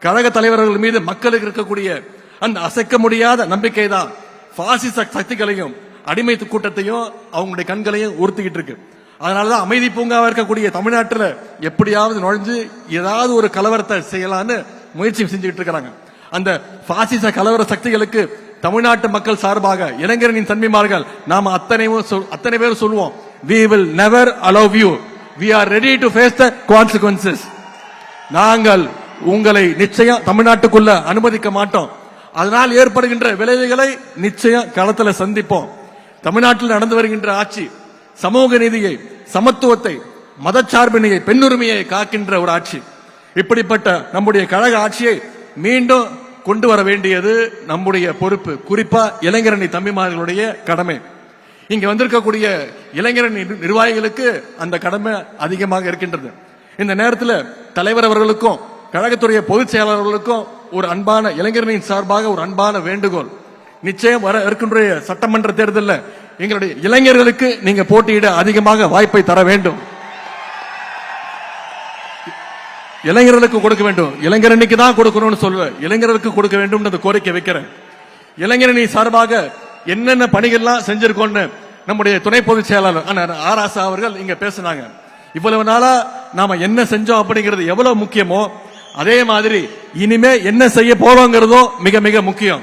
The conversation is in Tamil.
கழக தலைவர்கள் மீது மக்களுக்கு இருக்கக்கூடிய அந்த அசைக்க முடியாத நம்பிக்கை தான் பாசிச சக்திகளையும் அடிமை கூட்டத்தையும் அவங்களுடைய கண்களையும் உறுத்திக்கிட்டு இருக்கு. அதனாலதான் அமைதி பூங்காவா இருக்கக்கூடிய தமிழ்நாட்டில் எப்படியாவது நுழைஞ்சு ஏதாவது ஒரு கலவரத்தை செய்யலான்னு முயற்சி செஞ்சுட்டு இருக்கிறாங்க. அந்த பாசிச கலவர சக்திகளுக்கு தமிழ்நாட்டு மக்கள் சார்பாக இளைஞரின் தன்மைமார்கள் நாம அத்தனை பேர் சொல்லுவோம், we will never allow you, we are ready to face the consequences. நாங்கள் உங்களை நிச்சயம் தமிழ்நாட்டுக்குள்ள அனுமதிக்க மாட்டோம். அதனால் ஏற்படுகின்ற விளைவுகளை நிச்சயம் களத்தில் சந்திப்போம். தமிழ்நாட்டில் நடந்து வருகின்ற ஆட்சி சமூக நீதியை, சமத்துவத்தை, மதச்சார்பினையை, பெண்ணுரிமையை காக்கின்ற ஒரு ஆட்சி. இப்படிப்பட்ட நம்முடைய கழக ஆட்சியை மீண்டும் கொண்டு வர வேண்டியது நம்முடைய பொறுப்பு. குறிப்பா இளைஞரணி தம்பிமார்களுடைய கடமை. இங்க வந்திருக்கக்கூடிய இளைஞரணி நிர்வாகிகளுக்கு அந்த கடமை அதிகமாக இருக்கின்றது. இந்த நேரத்தில் தலைவர் அவர்களுக்கும் கழகத்துடைய பொதுச் செயலாளர்களுக்கும் ஒரு அன்பான இளைஞர்களின் சார்பாக ஒரு அன்பான வேண்டுகோள். நிச்சயம் வர இருக்கின்ற சட்டமன்ற தேர்தலில் எங்களுடைய இளைஞர்களுக்கு நீங்க போட்டியிட அதிகமாக வாய்ப்பை தர வேண்டும். இளைஞர்களுக்கு கொடுக்க வேண்டும். இளைஞரணிக்கு தான் கொடுக்கணும்னு சொல்லுவேன், இளைஞர்களுக்கு கொடுக்க வேண்டும் கோரிக்கை வைக்கிறேன். இளைஞரணி சார்பாக என்னென்ன பணிகள்லாம் செஞ்சிருக்கோம்னு நம்முடைய துணை பொதுச் செயலாளர் ஆராசா அவர்கள் இங்க பேசினாங்க. இவ்வளவு நாளா நாம என்ன செஞ்சோம் அப்படிங்கிறது எவ்வளவு முக்கியமோ அதே மாதிரி இனிமே என்ன செய்ய போறோங்கிறதும் மிக மிக முக்கியம்.